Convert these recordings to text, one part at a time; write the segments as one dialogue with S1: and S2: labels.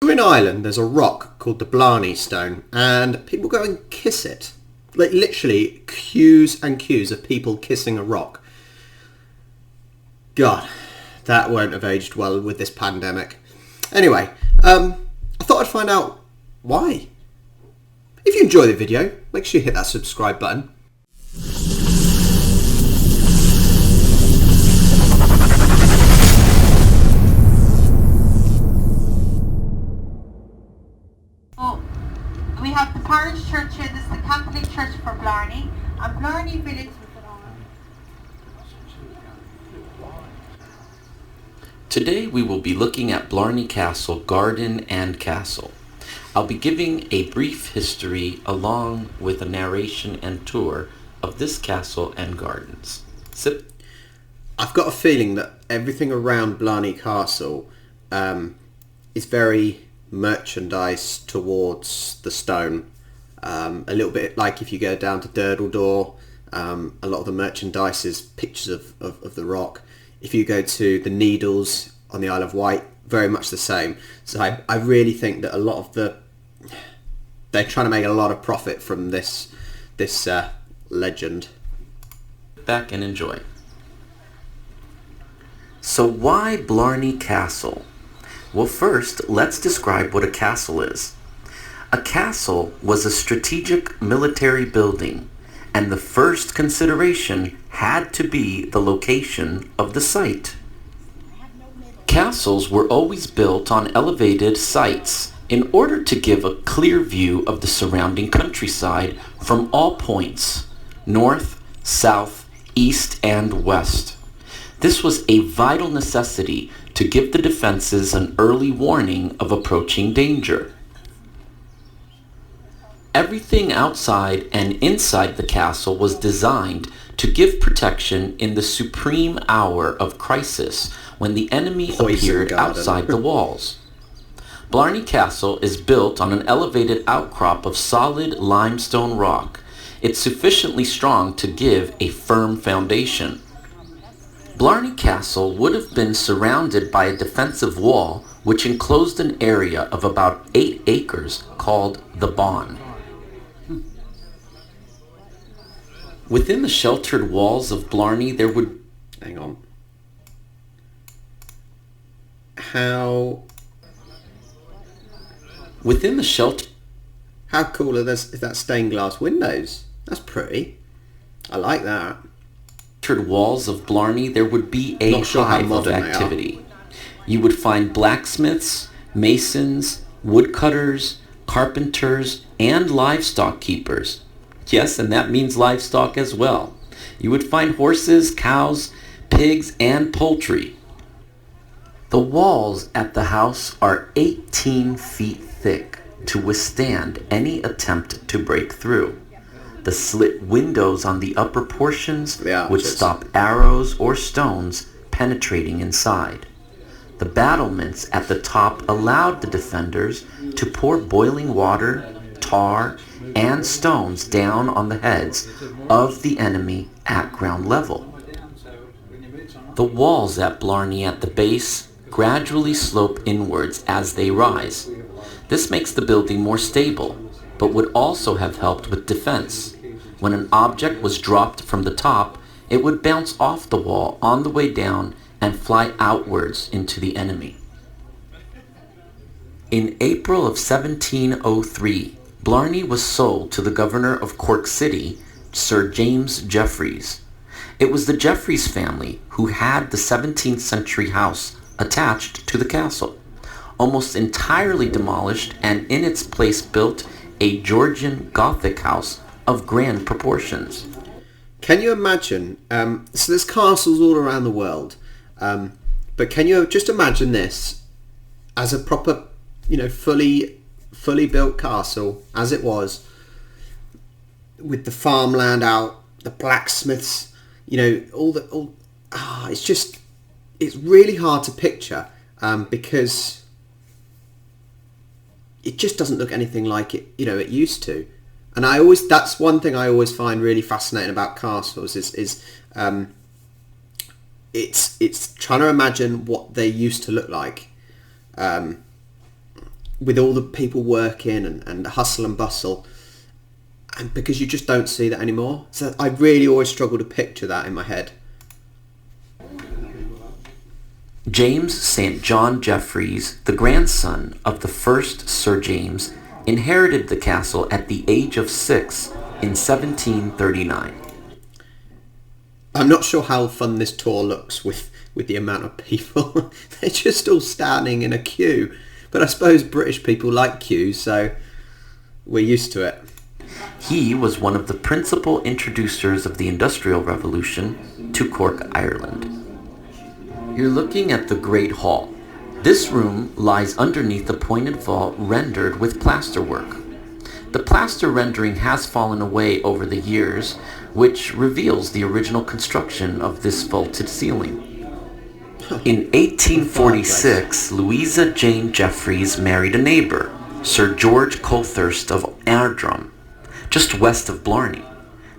S1: In Ireland, there's a rock called the Blarney Stone, and people go and kiss it. Like literally queues and queues of people kissing a rock. God, that won't have aged well with this pandemic. Anyway, I thought I'd find out why. If you enjoy the video, make sure you hit that subscribe button.
S2: We have the parish church here. This is the Catholic Church for Blarney, and Blarney Village.
S3: Today we will be looking at Blarney Castle, garden and castle. I'll be giving a brief history along with a narration and tour of this castle and gardens.
S1: I've got a feeling that everything around Blarney Castle is very merchandise towards the stone. A little bit like if you go down to Durdledore, a lot of the merchandise is pictures of the rock. If you go to the Needles on the Isle of Wight, very much the same. So I really think that a lot of they're trying to make a lot of profit from this legend.
S3: Back and enjoy. So why Blarney Castle? Well, first, let's describe what a castle is. A castle was a strategic military building, and the first consideration had to be the location of the site. Castles were always built on elevated sites in order to give a clear view of the surrounding countryside from all points, north, south, east, and west. This was a vital necessity to give the defenses an early warning of approaching danger. Everything outside and inside the castle was designed to give protection in the supreme hour of crisis when the enemy appeared outside the walls. Blarney Castle is built on an elevated outcrop of solid limestone rock. It's sufficiently strong to give a firm foundation. Blarney Castle would have been surrounded by a defensive wall which enclosed an area of about 8 acres called the Bawn. Within the sheltered walls of Blarney there would...
S1: Hang on. How...
S3: Within the shelter...
S1: How cool are those, is that stained glass windows? That's pretty. I like that.
S3: Walls of Blarney there would be a hive of activity. You would find blacksmiths, masons, woodcutters, carpenters, and livestock keepers. Yes, and that means livestock as well. You would find horses, cows, pigs, and poultry. The walls at the house are 18 feet thick to withstand any attempt to break through. The slit windows on the upper portions would stop arrows or stones penetrating inside. The battlements at the top allowed the defenders to pour boiling water, tar, and stones down on the heads of the enemy at ground level. The walls at Blarney at the base gradually slope inwards as they rise. This makes the building more stable, but would also have helped with defense. When an object was dropped from the top, it would bounce off the wall on the way down and fly outwards into the enemy. In April of 1703, Blarney was sold to the governor of Cork City, Sir James Jeffries. It was the Jeffries family who had the 17th century house attached to the castle, almost entirely demolished, and in its place built a Georgian Gothic house of grand proportions.
S1: Can you imagine, so there's castles all around the world, but can you just imagine this as a proper, fully built castle as it was, with the farmland out, the blacksmiths, it's really hard to picture, because it just doesn't look anything like it used to. And that's one thing I always find really fascinating about castles is it's trying to imagine what they used to look like. with all the people working and the hustle and bustle, and because you just don't see that anymore. So I really always struggle to picture that in my head.
S3: James St. John Jeffries, the grandson of the first Sir James, inherited the castle at the age of 6 in 1739.
S1: I'm not sure how fun this tour looks with the amount of people. They're just all standing in a queue. But I suppose British people like queues, so we're used to it.
S3: He was one of the principal introducers of the Industrial Revolution to Cork, Ireland. You're looking at the Great Hall. This room lies underneath a pointed vault rendered with plasterwork. The plaster rendering has fallen away over the years, which reveals the original construction of this vaulted ceiling. In 1846, Louisa Jane Jeffries married a neighbor, Sir George Colthurst of Ardrum, just west of Blarney,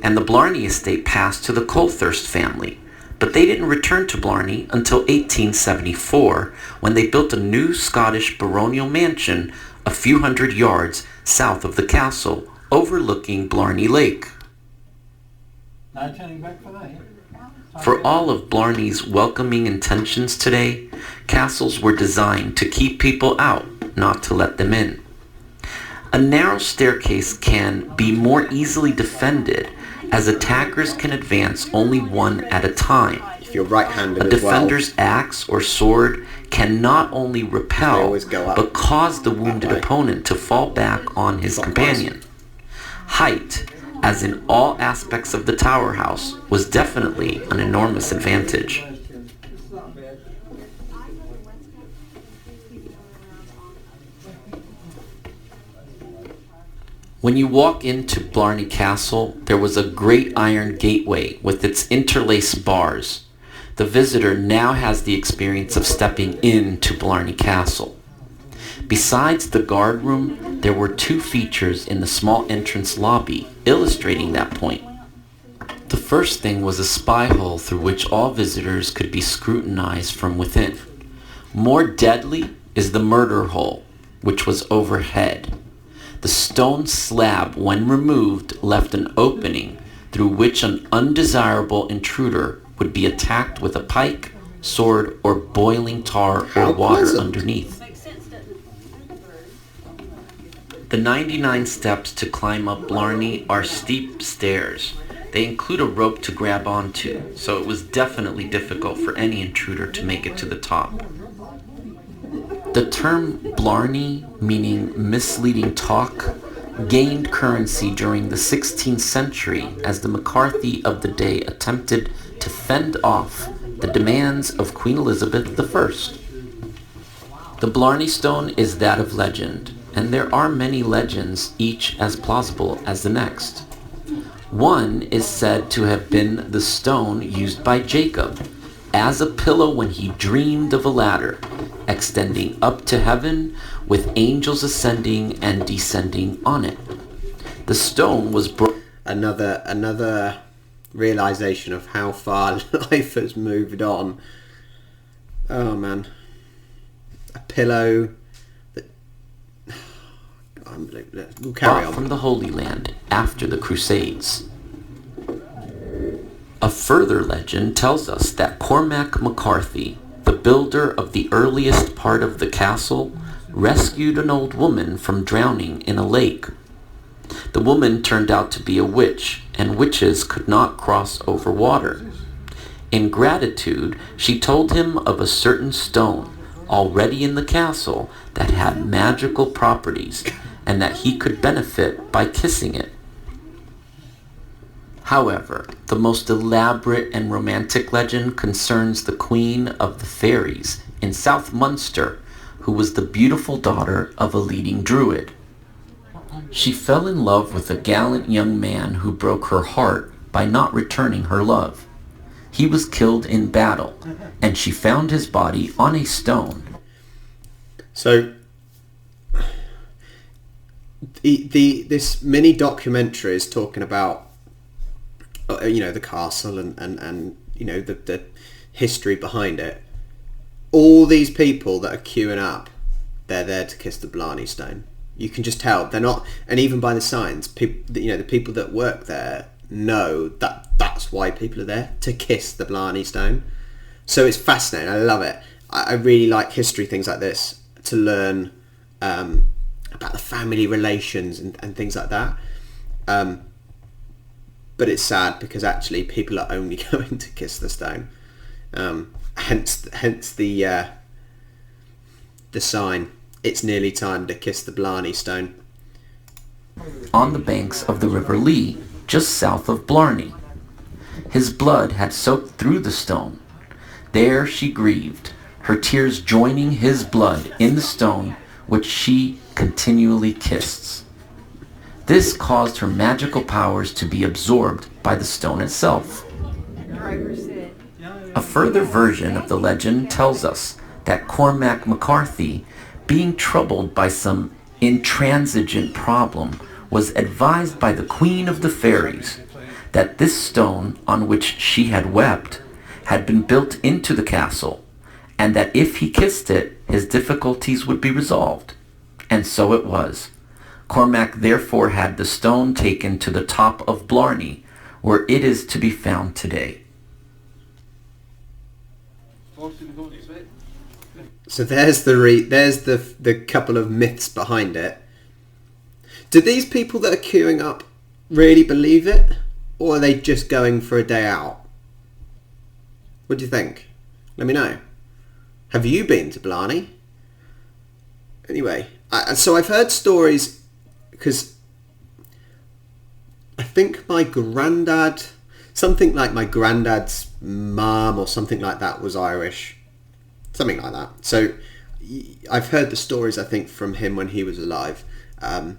S3: and the Blarney estate passed to the Colthurst family, but they didn't return to Blarney until 1874, when they built a new Scottish baronial mansion a few hundred yards south of the castle, overlooking Blarney Lake.
S4: Not turning back for that.
S3: For all of Blarney's welcoming intentions today, castles were designed to keep people out, not to let them in. A narrow staircase can be more easily defended, as attackers can advance only one at a time.
S1: If you're right-handed
S3: A
S1: as well.
S3: defender's axe or sword can not only
S1: They
S3: repel,
S1: always go up
S3: but cause the wounded
S1: way.
S3: opponent to fall back on his
S1: Clockwise.
S3: companion. Height, as in all aspects of the tower house, was definitely an enormous advantage. When you walk into Blarney Castle, there was a great iron gateway with its interlaced bars. The visitor now has the experience of stepping into Blarney Castle. Besides the guard room, there were 2 features in the small entrance lobby, illustrating that point. The first thing was a spy hole through which all visitors could be scrutinized from within. More deadly is the murder hole, which was overhead. The stone slab, when removed, left an opening through which an undesirable intruder would be attacked with a pike, sword, or boiling tar or
S1: How
S3: water
S1: pleasant.
S3: underneath. The 99 steps to climb up Blarney are steep stairs. They include a rope to grab onto, so it was definitely difficult for any intruder to make it to the top. The term Blarney, meaning misleading talk, gained currency during the 16th century as the McCarthy of the day attempted to fend off the demands of Queen Elizabeth I. The Blarney Stone is that of legend, and there are many legends, each as plausible as the next. One is said to have been the stone used by Jacob as a pillow when he dreamed of a ladder extending up to heaven with angels ascending and descending on it. The stone was
S1: Another realization of how far life has moved on. Oh man. A pillow that... Unbelievable. We'll carry
S3: brought
S1: on.
S3: from the Holy Land after the Crusades. A further legend tells us that Cormac McCarthy, the builder of the earliest part of the castle, rescued an old woman from drowning in a lake. The woman turned out to be a witch, and witches could not cross over water. In gratitude, she told him of a certain stone already in the castle that had magical properties, and that he could benefit by kissing it. However, the most elaborate and romantic legend concerns the Queen of the Fairies in South Munster, who was the beautiful daughter of a leading druid. She fell in love with a gallant young man who broke her heart by not returning her love. He was killed in battle, and she found his body on a stone.
S1: So this mini documentary is talking about the castle and the history behind it. All these people that are queuing up they're there to kiss the Blarney Stone. You can just tell they're not, and even by the signs, people, you know, the people that work there know that that's why people are there, to kiss the Blarney Stone. So it's fascinating. I love it. I really like history things like this, to learn about the family relations and things like that. But it's sad because actually people are only going to kiss the stone. Hence the sign. It's nearly time to kiss the Blarney Stone.
S3: On the banks of the River Lee, just south of Blarney. His blood had soaked through the stone. There she grieved, her tears joining his blood in the stone which she continually kissed. This caused her magical powers to be absorbed by the stone itself. A further version of the legend tells us that Cormac McCarthy, being troubled by some intransigent problem, was advised by the Queen of the Fairies that this stone on which she had wept had been built into the castle, and that if he kissed it, his difficulties would be resolved. And so it was. Cormac therefore had the stone taken to the top of Blarney, where it is to be found today.
S1: So there's the couple of myths behind it. Do these people that are queuing up really believe it, or are they just going for a day out? What do you think? Let me know. Have you been to Blarney? Anyway, so I've heard stories, because I think my granddad, something like my granddad's mum or something like that, was Irish. Something like that. So I've heard the stories, I think, from him when he was alive. And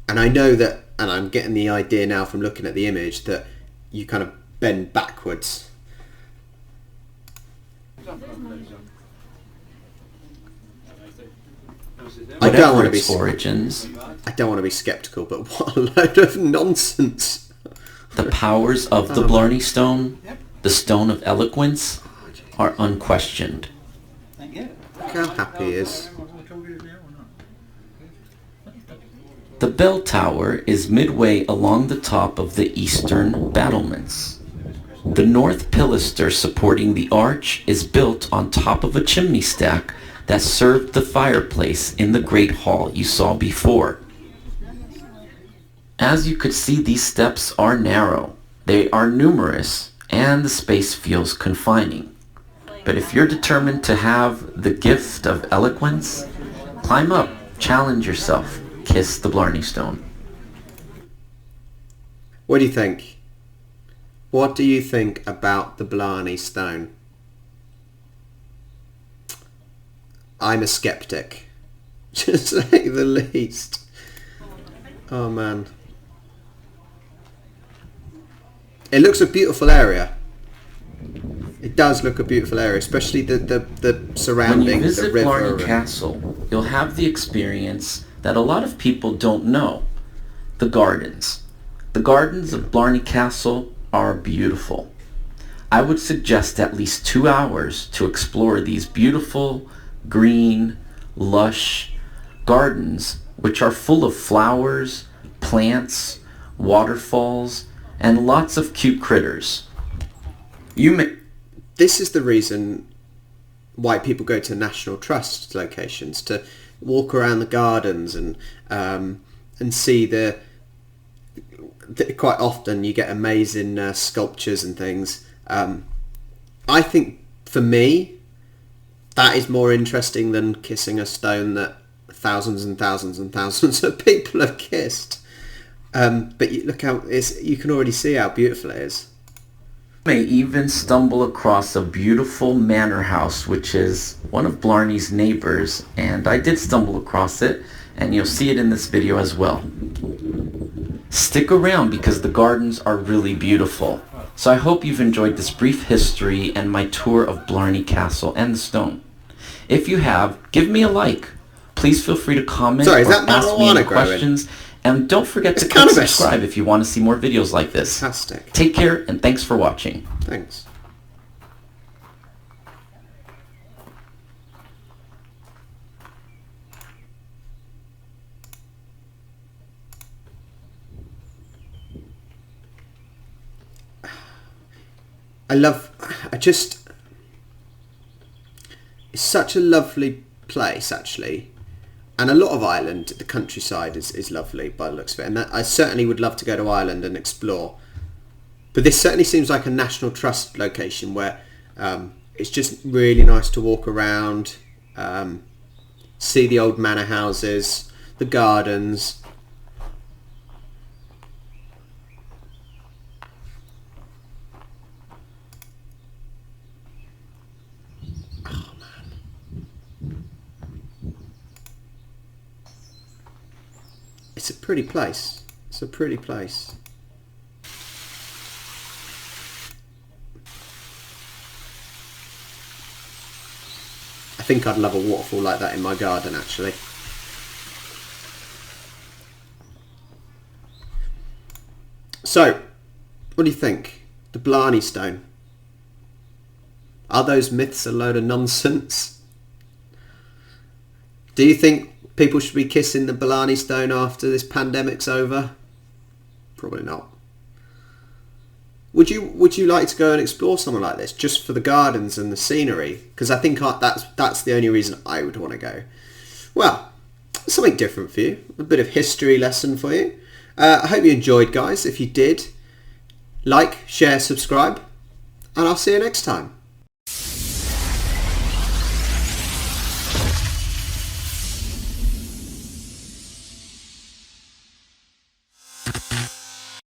S1: I know that, and I'm getting the idea now from looking at the image, that you kind of bend backwards. I don't want to be
S3: origins.
S1: I don't want to be skeptical, but what a load of nonsense.
S3: The powers of the Blarney Stone, the Stone of Eloquence, are unquestioned.
S1: Look how happy he is.
S3: The bell tower is midway along the top of the eastern battlements. The north pilaster supporting the arch is built on top of a chimney stack that served the fireplace in the great hall you saw before. As you could see, these steps are narrow, they are numerous, and the space feels confining. But if you're determined to have the gift of eloquence, climb up, challenge yourself, kiss the Blarney Stone.
S1: What do you think? What do you think about the Blarney Stone? I'm a skeptic, to say the least. Oh man. It looks a beautiful area. It does look a beautiful area, especially the surroundings,
S3: when you visit
S1: the river.
S3: Blarney Castle, you'll have the experience that a lot of people don't know. The gardens. The gardens of Blarney Castle are beautiful. I would suggest at least 2 hours to explore these beautiful, green, lush gardens, which are full of flowers, plants, waterfalls, and lots of cute critters.
S1: This is the reason why people go to National Trust locations, to walk around the gardens and see quite often you get amazing sculptures and things. I think for me that is more interesting than kissing a stone that thousands and thousands and thousands of people have kissed. But look how you can already see how beautiful it is.
S3: You may even stumble across a beautiful manor house, which is one of Blarney's neighbors, and I did stumble across it, and you'll see it in this video as well. Stick around because the gardens are really beautiful. So I hope you've enjoyed this brief history and my tour of Blarney Castle and the stone. If you have, give me a like. Please feel free to comment or ask me any questions. And don't forget to click subscribe if you want to see more videos like this.
S1: Fantastic.
S3: Take care, and thanks for watching.
S1: Thanks. it's such a lovely place, actually. And a lot of Ireland, the countryside is lovely by the looks of it. And I certainly would love to go to Ireland and explore. But this certainly seems like a National Trust location where it's just really nice to walk around, see the old manor houses, the gardens. Oh man. It's a pretty place. It's a pretty place. I think I'd love a waterfall like that in my garden, actually. So, what do you think? The Blarney Stone. Are those myths a load of nonsense? Do you think people should be kissing the Blarney Stone after this pandemic's over? Probably not. Would you like to go and explore somewhere like this just for the gardens and the scenery? Because I think that's the only reason I would want to go. Well, something different for you. A bit of history lesson for you. I hope you enjoyed, guys. If you did, like, share, subscribe, and I'll see you next time.